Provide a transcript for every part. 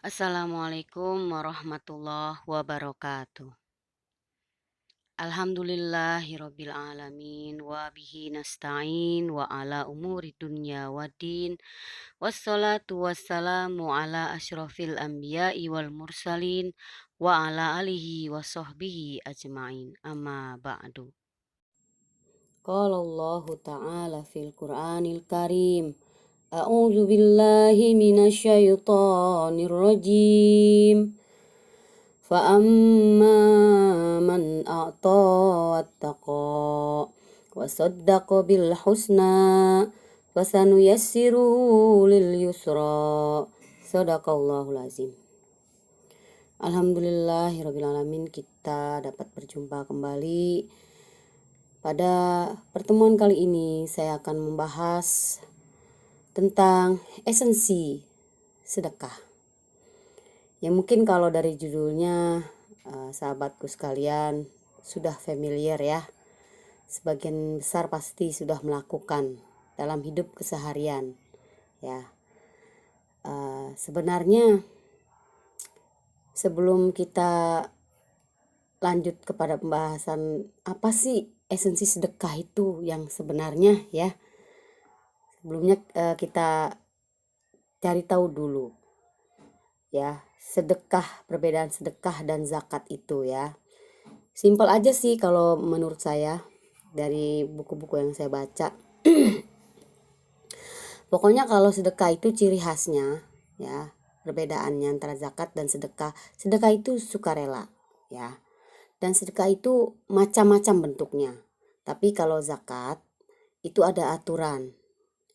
Assalamualaikum warahmatullahi wabarakatuh. Alhamdulillahirabbil alamin wa bihi nasta'in wa ala umuri dunya waddin wassalatu wassalamu ala asyrafil anbiya'i wal mursalin wa ala alihi wa sahbihi ajmain amma ba'du. Qala Allah ta'ala fil Qur'anil Karim. A'udzu billahi minasyaitonir rajim. فأما من أعطى واتقى وصدق بالحسنى فسنيسره لليسرى صدق الله العظيم. Alhamdulillahirrabbilalamin, kita dapat berjumpa kembali. Pada pertemuan kali ini saya akan membahas tentang esensi sedekah. Ya mungkin kalau dari judulnya sahabatku sekalian sudah familiar ya. Sebagian besar pasti sudah melakukan dalam hidup keseharian ya. Sebenarnya sebelum kita lanjut kepada pembahasan apa sih esensi sedekah itu yang sebenarnya ya. Sebelumnya kita cari tahu dulu ya, sedekah, perbedaan sedekah dan zakat itu ya. Simpel aja sih kalau menurut saya dari buku-buku yang saya baca. Pokoknya kalau sedekah itu ciri khasnya ya, perbedaannya antara zakat dan sedekah. Sedekah itu sukarela ya. Dan sedekah itu macam-macam bentuknya. Tapi kalau zakat itu ada aturan.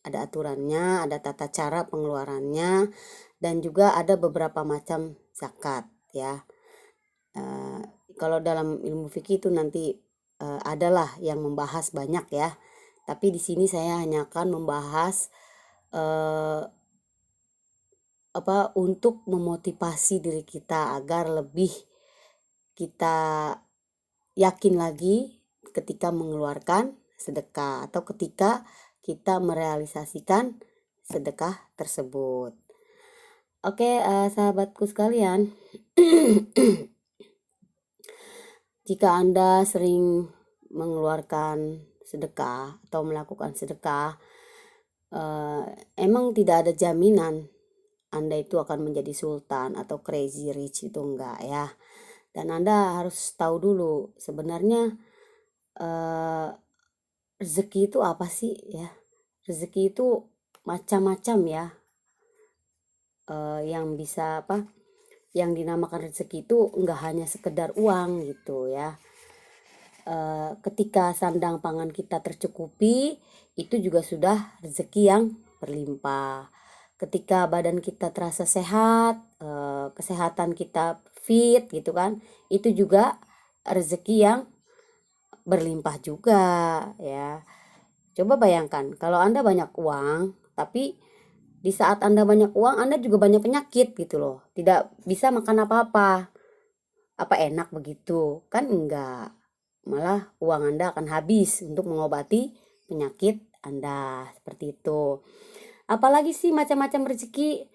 Ada aturannya, ada tata cara pengeluarannya, dan juga ada beberapa macam zakat ya. Kalau dalam ilmu fikih itu nanti adalah yang membahas banyak ya. Tapi di sini saya hanya akan membahas untuk memotivasi diri kita agar lebih kita yakin lagi ketika mengeluarkan sedekah atau ketika kita merealisasikan sedekah tersebut. Oke, sahabatku sekalian, jika Anda sering mengeluarkan sedekah atau melakukan sedekah, emang tidak ada jaminan Anda itu akan menjadi sultan atau crazy rich, itu enggak ya. Dan Anda harus tahu dulu sebenarnya rezeki itu apa sih ya. Rezeki itu macam-macam ya. Yang bisa yang dinamakan rezeki itu enggak hanya sekedar uang gitu ya. Ketika sandang pangan kita tercukupi, itu juga sudah rezeki yang berlimpah. Ketika badan kita terasa sehat, kesehatan kita fit gitu kan, itu juga rezeki yang berlimpah juga ya. Coba bayangkan kalau Anda banyak uang, tapi di saat Anda banyak uang, Anda juga banyak penyakit gitu loh. Tidak bisa makan apa-apa. Apa enak begitu? Kan enggak. Malah uang Anda akan habis untuk mengobati penyakit Anda. Seperti itu. Apalagi sih macam-macam rezeki,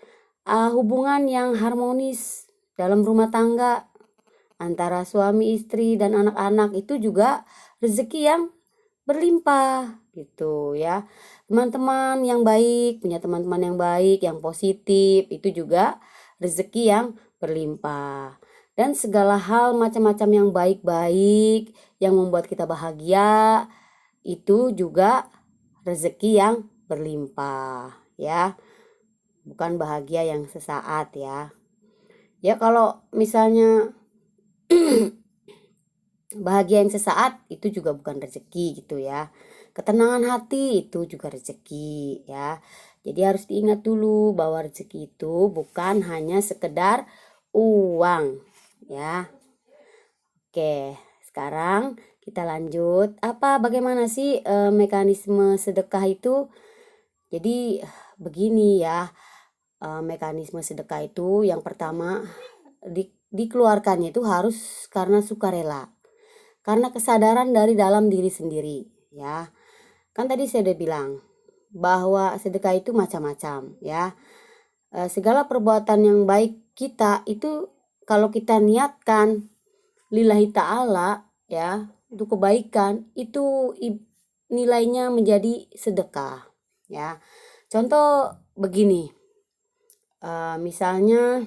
hubungan yang harmonis dalam rumah tangga antara suami, istri, dan anak-anak itu juga rezeki yang berlimpah gitu ya. Teman-teman yang baik, punya teman-teman yang baik, yang positif, itu juga rezeki yang berlimpah. Dan segala hal macam-macam yang baik-baik, yang membuat kita bahagia, itu juga rezeki yang berlimpah ya. Bukan bahagia yang sesaat ya. Ya kalau misalnya bahagia yang sesaat itu juga bukan rezeki gitu ya. Ketenangan hati itu juga rezeki ya. Jadi harus diingat dulu bahwa rezeki itu bukan hanya sekedar uang ya. Oke, sekarang kita lanjut. Bagaimana sih mekanisme sedekah itu? Jadi begini ya, mekanisme sedekah itu yang pertama dikeluarkannya itu harus karena sukarela. Karena kesadaran dari dalam diri sendiri ya. Kan tadi saya udah bilang bahwa sedekah itu macam-macam ya. Segala perbuatan yang baik kita itu kalau kita niatkan lillahi ta'ala ya, untuk kebaikan itu nilainya menjadi sedekah ya. Contoh begini, misalnya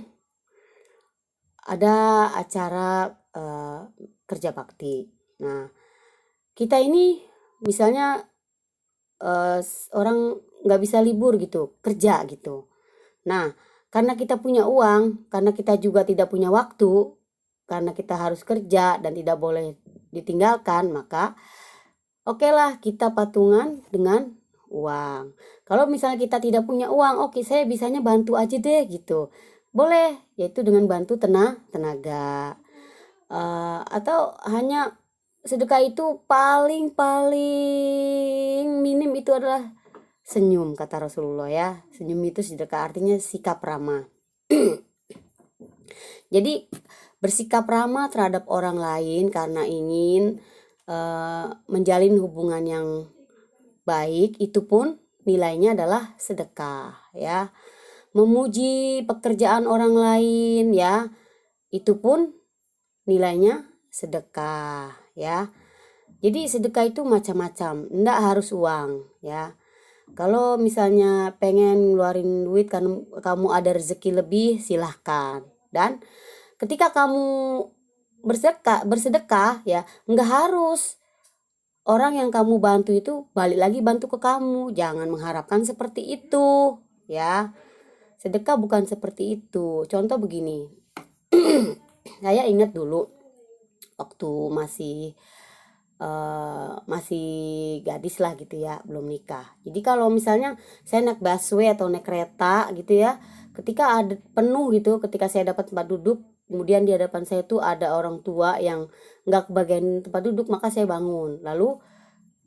ada acara kerja bakti. Nah, kita ini misalnya orang nggak bisa libur gitu, kerja gitu. Nah, karena kita punya uang, karena kita juga tidak punya waktu, karena kita harus kerja dan tidak boleh ditinggalkan, maka oke lah kita patungan dengan uang. Kalau misalnya kita tidak punya uang, oke saya bisanya bantu aja deh gitu. Boleh, yaitu dengan bantu tenaga. Atau hanya sedekah itu paling minim itu adalah senyum, kata Rasulullah ya. Senyum itu sedekah, artinya sikap ramah. Jadi bersikap ramah terhadap orang lain karena ingin menjalin hubungan yang baik, itu pun nilainya adalah sedekah ya. Memuji pekerjaan orang lain ya, itu pun nilainya sedekah ya. Jadi sedekah itu macam-macam, enggak harus uang ya. Kalau misalnya pengen ngeluarin duit karena kamu ada rezeki lebih, silahkan. Dan ketika kamu bersedekah ya, enggak harus orang yang kamu bantu itu balik lagi bantu ke kamu. Jangan mengharapkan seperti itu ya. Sedekah bukan seperti itu. Contoh begini, saya ingat dulu waktu masih gadis lah gitu ya, belum nikah. Jadi kalau misalnya saya naik busway atau naik kereta gitu ya, ketika ada penuh gitu, ketika saya dapat tempat duduk, kemudian di hadapan saya tuh ada orang tua yang nggak kebagian tempat duduk, maka saya bangun, lalu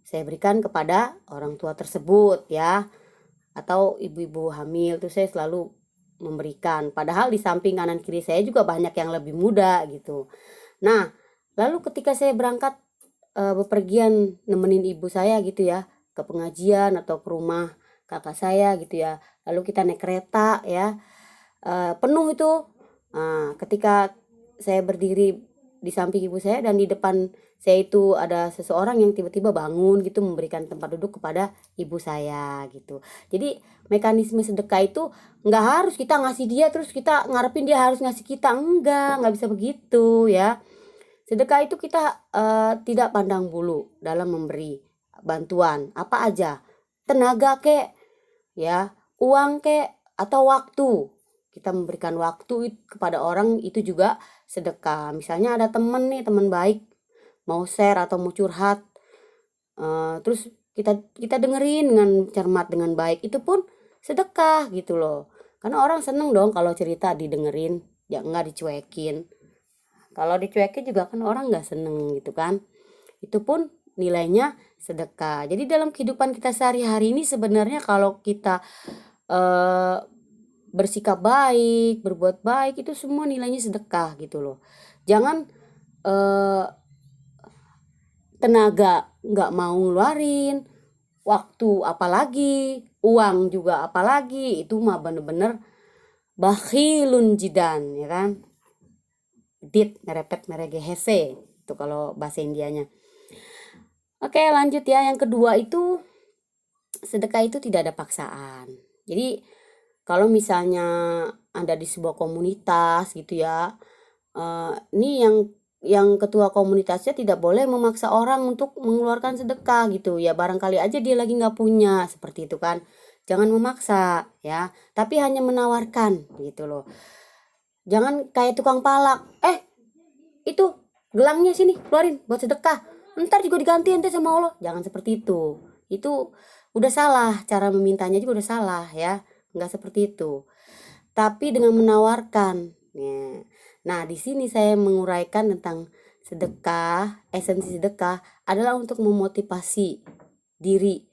saya berikan kepada orang tua tersebut ya, atau ibu-ibu hamil tuh saya selalu memberikan. Padahal di samping kanan kiri saya juga banyak yang lebih muda gitu. Nah, lalu ketika saya berangkat bepergian nemenin ibu saya gitu ya, ke pengajian atau ke rumah kakak saya gitu ya, lalu kita naik kereta ya, penuh itu. Ketika saya berdiri di samping ibu saya dan di depan saya itu ada seseorang yang tiba-tiba bangun gitu memberikan tempat duduk kepada ibu saya gitu. Jadi mekanisme sedekah itu nggak harus kita ngasih dia terus kita ngarepin dia harus ngasih kita, nggak bisa begitu ya. Sedekah itu kita tidak pandang bulu dalam memberi bantuan apa aja, tenaga kek ya, uang kek, atau waktu. Kita memberikan waktu kepada orang itu juga sedekah. Misalnya ada teman nih, teman baik mau share atau mau curhat, terus kita dengerin dengan cermat dengan baik, itu pun sedekah gitu loh. Karena orang seneng dong kalau cerita didengerin, ya nggak dicuekin. Kalau dicuekin juga kan orang nggak seneng gitu kan. Itu pun nilainya sedekah. Jadi dalam kehidupan kita sehari-hari ini sebenarnya kalau kita bersikap baik, berbuat baik, itu semua nilainya sedekah gitu loh. Jangan tenaga nggak mau ngeluarin, waktu apalagi, uang juga apalagi, itu mah bener-bener bakhilun jidan ya kan. Dit merepet meregehese itu kalau bahasa Indianya. Oke, lanjut ya. Yang kedua itu sedekah itu tidak ada paksaan. Jadi kalau misalnya Anda di sebuah komunitas gitu ya, ini yang ketua komunitasnya tidak boleh memaksa orang untuk mengeluarkan sedekah gitu ya, barangkali aja dia lagi nggak punya, seperti itu kan. Jangan memaksa ya, tapi hanya menawarkan gitu loh. Jangan kayak tukang palak, itu gelangnya sini keluarin buat sedekah, ntar juga diganti ente sama Allah. Jangan seperti itu udah salah, cara memintanya juga udah salah ya, nggak seperti itu. Tapi dengan menawarkan ya. Nah di sini saya menguraikan tentang sedekah. Esensi sedekah adalah untuk memotivasi diri,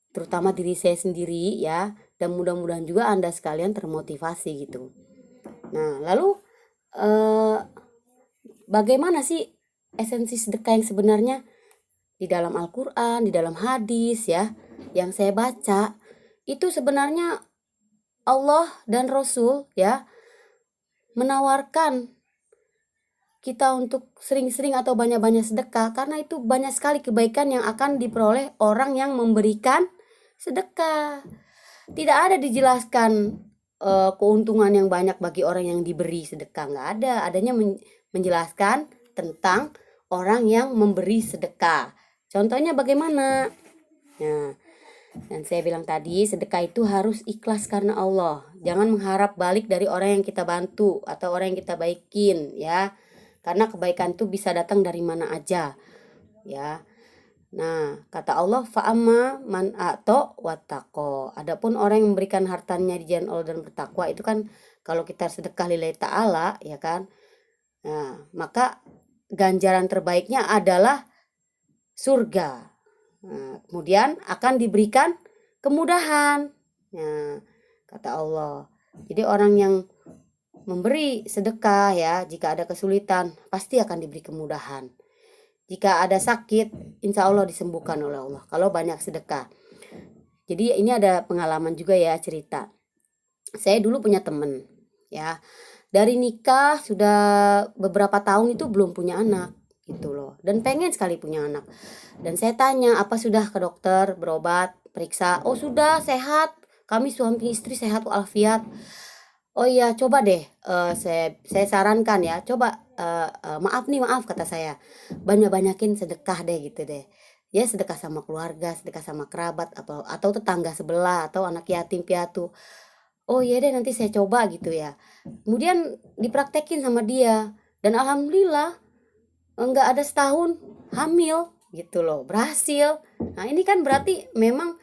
terutama diri saya sendiri ya, dan mudah-mudahan juga Anda sekalian termotivasi gitu. Nah lalu bagaimana sih esensi sedekah yang sebenarnya? Di dalam Al-Quran, di dalam hadis ya, yang saya baca, itu sebenarnya Allah dan Rasul ya menawarkan kita untuk sering-sering atau banyak-banyak sedekah, karena itu banyak sekali kebaikan yang akan diperoleh orang yang memberikan sedekah. Tidak ada dijelaskan keuntungan yang banyak bagi orang yang diberi sedekah, nggak ada. Adanya menjelaskan tentang orang yang memberi sedekah. Contohnya bagaimana? Nah, dan saya bilang tadi, sedekah itu harus ikhlas karena Allah. Jangan mengharap balik dari orang yang kita bantu atau orang yang kita baikin, ya. Karena kebaikan itu bisa datang dari mana aja, ya. Nah, kata Allah, fa'amma man a'to wattaqo. Adapun orang yang memberikan hartanya di jalan Allah dan bertakwa, itu kan kalau kita sedekah lillahi ta'ala, ya kan. Nah, maka ganjaran terbaiknya adalah surga. Nah, kemudian akan diberikan kemudahan. Nah, kata Allah. Jadi orang yang memberi sedekah, ya, jika ada kesulitan pasti akan diberi kemudahan. Jika ada sakit, insya Allah disembuhkan oleh Allah kalau banyak sedekah. Jadi ini ada pengalaman juga, ya, cerita. Saya dulu punya temen, ya, dari nikah sudah beberapa tahun itu belum punya anak gitu loh, dan pengen sekali punya anak. Dan saya tanya, apa sudah ke dokter, berobat, periksa? Oh sudah, sehat, kami suami istri sehat walafiat. Oh iya, coba deh, saya sarankan, ya, coba maaf kata saya, banyakin sedekah deh gitu deh, ya, sedekah sama keluarga, sedekah sama kerabat, atau tetangga sebelah, atau anak yatim piatu. Oh iya deh, nanti saya coba gitu, ya. Kemudian dipraktekin sama dia, dan alhamdulillah enggak ada setahun hamil gitu loh, berhasil. Nah ini kan berarti memang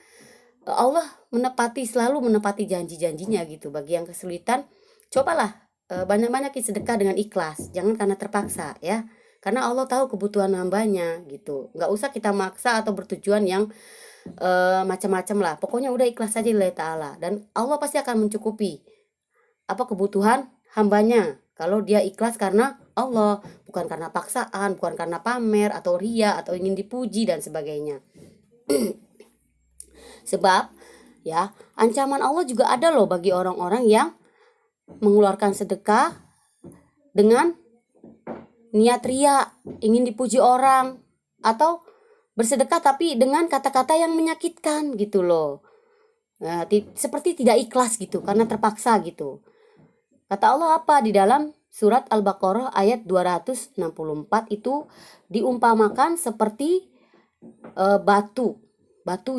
Allah selalu menepati janji-janjinya gitu. Bagi yang kesulitan, cobalah banyak-banyakin sedekah dengan ikhlas, jangan karena terpaksa, ya. Karena Allah tahu kebutuhan hambanya gitu. Nggak usah kita maksa atau bertujuan yang macam-macam lah. Pokoknya udah ikhlas saja lillahi ta'ala, dan Allah pasti akan mencukupi apa kebutuhan hambanya kalau dia ikhlas karena Allah, bukan karena paksaan, bukan karena pamer atau ria atau ingin dipuji dan sebagainya. Sebab, ya, ancaman Allah juga ada loh bagi orang-orang yang mengeluarkan sedekah dengan niat ria, ingin dipuji orang, atau bersedekah tapi dengan kata-kata yang menyakitkan gitu loh. Nah, seperti tidak ikhlas gitu karena terpaksa gitu. Kata Allah apa di dalam surat Al-Baqarah ayat 264 itu, diumpamakan seperti batu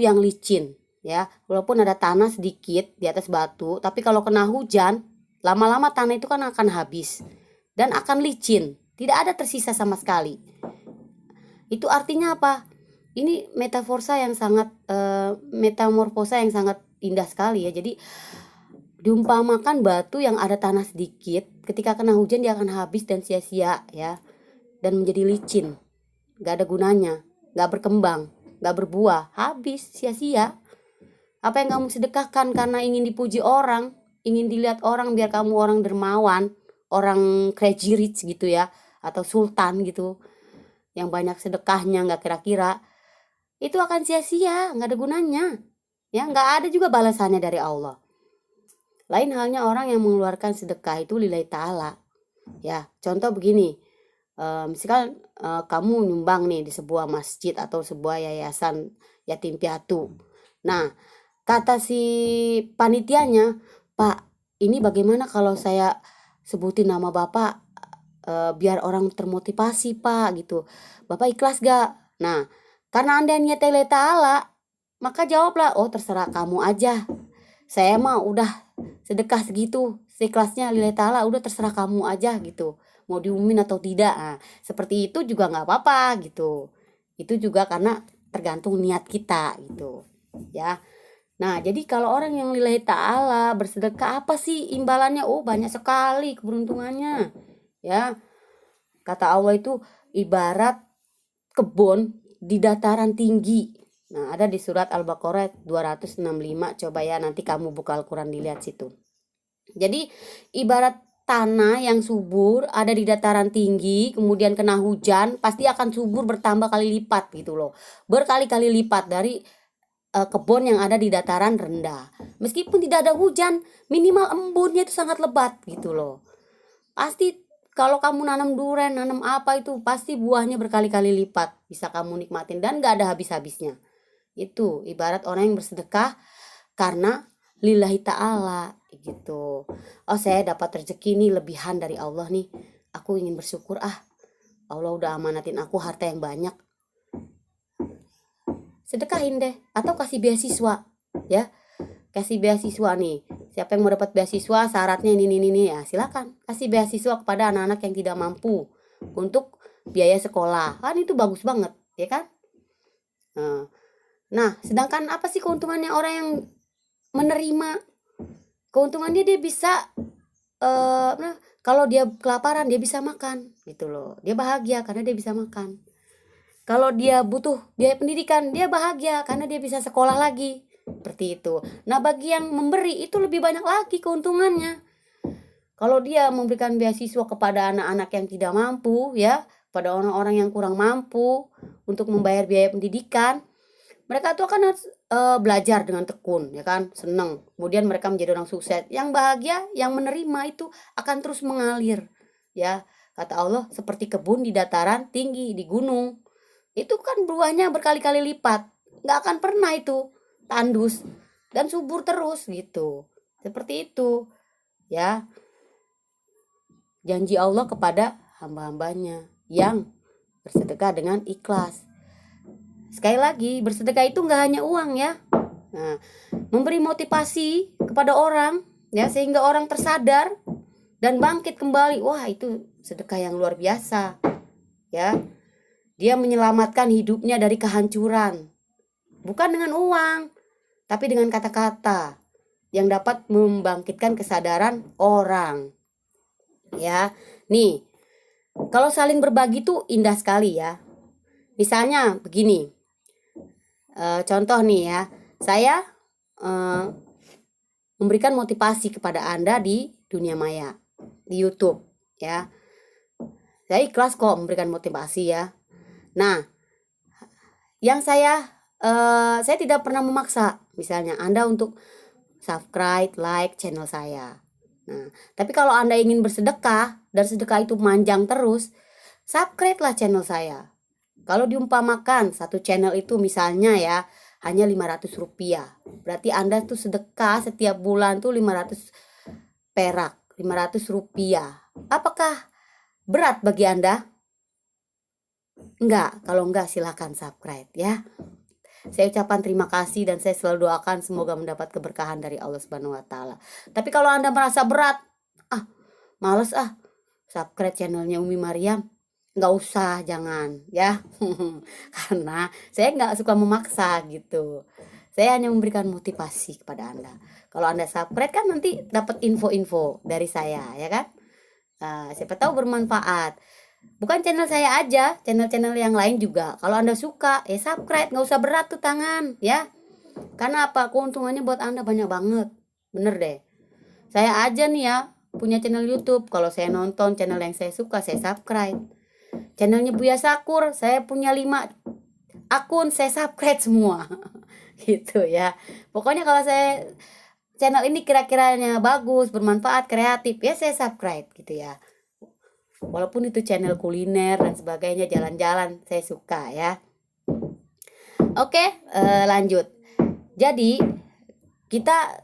yang licin, ya. Walaupun ada tanah sedikit di atas batu, tapi kalau kena hujan, lama-lama tanah itu kan akan habis dan akan licin, tidak ada tersisa sama sekali. Itu artinya apa? Ini metamorfosa yang sangat indah sekali, ya. Jadi diumpamakan batu yang ada tanah sedikit, ketika kena hujan dia akan habis dan sia-sia, ya, dan menjadi licin, gak ada gunanya, gak berkembang, gak berbuah, habis, sia-sia. Apa yang kamu sedekahkan karena ingin dipuji orang, ingin dilihat orang biar kamu orang dermawan, orang crazy rich gitu, ya, atau sultan gitu, yang banyak sedekahnya gak kira-kira, itu akan sia-sia, gak ada gunanya, ya, gak ada juga balasannya dari Allah. Lain halnya orang yang mengeluarkan sedekah itu lillahi ta'ala, ya. Contoh begini, misalkan kamu nyumbang nih di sebuah masjid atau sebuah yayasan yatim piatu. Nah, kata si panitianya, Pak, ini bagaimana kalau saya sebutin nama Bapak biar orang termotivasi, Pak, gitu. Bapak ikhlas gak? Nah, karena Anda niatnya lillahi ta'ala, maka jawablah, oh terserah kamu aja, saya mah udah sedekah segitu, seikhlasnya lillahi ta'ala, udah terserah kamu aja gitu, mau diumumin atau tidak. Nah, seperti itu juga gak apa-apa gitu. Itu juga karena tergantung niat kita gitu, ya. Nah, jadi kalau orang yang lillahi ta'ala bersedekah, apa sih imbalannya? Oh banyak sekali keberuntungannya, ya. Kata Allah itu ibarat kebun di dataran tinggi. Nah, ada di surat Al-Baqarah 265. Coba, ya, nanti kamu buka Al-Quran dilihat situ. Jadi ibarat tanah yang subur ada di dataran tinggi, kemudian kena hujan, pasti akan subur bertambah kali lipat gitu loh. Berkali-kali lipat dari kebun yang ada di dataran rendah. Meskipun tidak ada hujan, minimal embunnya itu sangat lebat gitu loh. Pasti kalau kamu nanam durian, nanam apa itu pasti buahnya berkali-kali lipat bisa kamu nikmatin dan gak ada habis-habisnya. Itu ibarat orang yang bersedekah karena lillahi ta'ala gitu. Oh, saya dapat rezeki nih lebihan dari Allah nih. Aku ingin bersyukur, Allah udah amanatin aku harta yang banyak. Sedekahin deh atau kasih beasiswa ya. Kasih beasiswa nih. Siapa yang mau dapat beasiswa syaratnya ini ya, silakan kasih beasiswa kepada anak-anak yang tidak mampu untuk biaya sekolah. Kan itu bagus banget, ya kan? Nah, sedangkan apa sih keuntungannya orang yang menerima? Keuntungannya dia bisa kalau dia kelaparan dia bisa makan gitu loh. Dia bahagia karena dia bisa makan. Kalau dia butuh biaya pendidikan, dia bahagia karena dia bisa sekolah lagi. Seperti itu. Nah, bagi yang memberi itu lebih banyak lagi keuntungannya. Kalau dia memberikan beasiswa kepada anak-anak yang tidak mampu ya, pada orang-orang yang kurang mampu untuk membayar biaya pendidikan, mereka tuh akan belajar dengan tekun ya kan, senang. Kemudian mereka menjadi orang sukses. Yang bahagia, yang menerima itu akan terus mengalir ya. Kata Allah seperti kebun di dataran tinggi, di gunung. Itu kan buahnya berkali-kali lipat, nggak akan pernah itu tandus dan subur terus gitu. Seperti itu ya, janji Allah kepada hamba-hambanya yang bersedekah dengan ikhlas. Sekali lagi, bersedekah itu nggak hanya uang ya. Nah, memberi motivasi kepada orang ya, sehingga orang tersadar dan bangkit kembali. Wah, itu sedekah yang luar biasa ya. Dia menyelamatkan hidupnya dari kehancuran. Bukan dengan uang, tapi dengan kata-kata yang dapat membangkitkan kesadaran orang. Ya, nih, kalau saling berbagi tuh indah sekali ya. Misalnya begini, contoh nih ya, saya memberikan motivasi kepada Anda di dunia maya, di YouTube ya. Saya ikhlas kok memberikan motivasi ya. Nah, yang saya tidak pernah memaksa misalnya Anda untuk subscribe, like channel saya. Nah, tapi kalau Anda ingin bersedekah dan sedekah itu manjang terus, subscribe lah channel saya. Kalau diumpamakan satu channel itu misalnya ya hanya 500 rupiah, berarti Anda tuh sedekah setiap bulan tuh 500 perak, 500 rupiah. Apakah berat bagi Anda? Enggak, kalau enggak silakan subscribe ya. Saya ucapkan terima kasih dan saya selalu doakan semoga mendapat keberkahan dari Allah Subhanahu wa taala. Tapi kalau Anda merasa berat, males subscribe channelnya Umi Maryam, enggak usah, jangan ya. Karena saya enggak suka memaksa gitu. Saya hanya memberikan motivasi kepada Anda. Kalau Anda subscribe kan nanti dapat info-info dari saya ya kan. Siapa tahu bermanfaat. Bukan channel saya aja, channel-channel yang lain juga. Kalau Anda suka, ya subscribe, nggak usah berat tuh tangan, ya. Karena apa? Keuntungannya buat Anda banyak banget. Bener deh. Saya aja nih ya, punya channel YouTube. Kalau saya nonton channel yang saya suka, saya subscribe. Channelnya Buya Sakur, saya punya 5 akun, saya subscribe semua. Gitu ya. Pokoknya kalau saya channel ini kira-kiranya bagus, bermanfaat, kreatif, ya saya subscribe gitu ya. Walaupun itu channel kuliner dan sebagainya, jalan-jalan, saya suka ya. Oke, lanjut. Jadi kita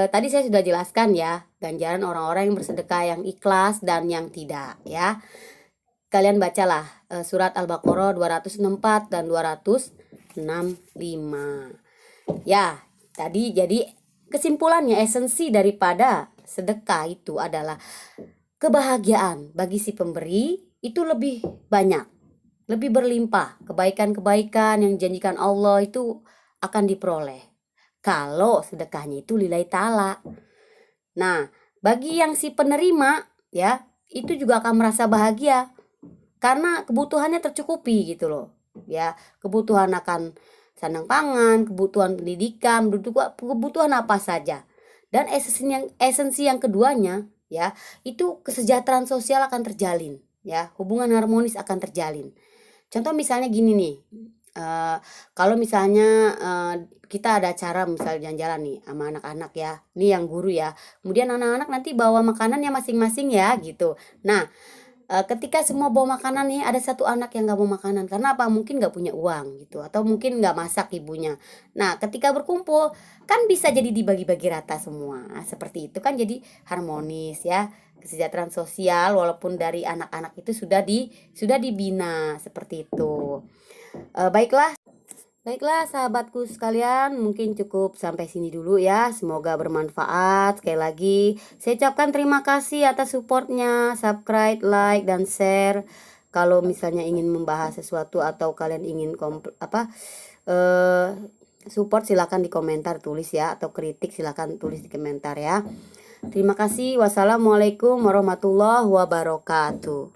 tadi saya sudah jelaskan ya ganjaran orang-orang yang bersedekah, yang ikhlas dan yang tidak ya. Kalian bacalah surat Al-Baqarah 264 dan 265. Ya, tadi jadi kesimpulannya, esensi daripada sedekah itu adalah kebahagiaan bagi si pemberi itu lebih banyak, lebih berlimpah. Kebaikan-kebaikan yang dijanjikan Allah itu akan diperoleh kalau sedekahnya itu lillahi ta'ala. Nah, bagi yang si penerima ya, itu juga akan merasa bahagia karena kebutuhannya tercukupi gitu loh. Ya, kebutuhan akan sandang pangan, kebutuhan pendidikan, kebutuhan apa saja. Dan esensi yang keduanya ya, itu kesejahteraan sosial akan terjalin ya, hubungan harmonis akan terjalin. Contoh misalnya gini nih, kalau misalnya kita ada acara misal jalan-jalan nih sama anak-anak ya, nih yang guru ya, kemudian anak-anak nanti bawa makanannya masing-masing ya gitu. Nah, ketika semua bawa makanan nih, ada satu anak yang nggak bawa makanan, karena apa? Mungkin nggak punya uang gitu, atau mungkin nggak masak ibunya. Nah, ketika berkumpul, kan bisa jadi dibagi-bagi rata semua. Seperti itu kan jadi harmonis ya. Kesejahteraan sosial walaupun dari anak-anak itu sudah dibina seperti itu. Baiklah. Baiklah sahabatku sekalian, mungkin cukup sampai sini dulu ya. Semoga bermanfaat. Sekali lagi, saya ucapkan terima kasih atas supportnya, subscribe, like, dan share. Kalau misalnya ingin membahas sesuatu atau kalian ingin support, silakan di komentar tulis ya, atau kritik silakan tulis di komentar ya. Terima kasih. Wassalamualaikum warahmatullahi wabarakatuh.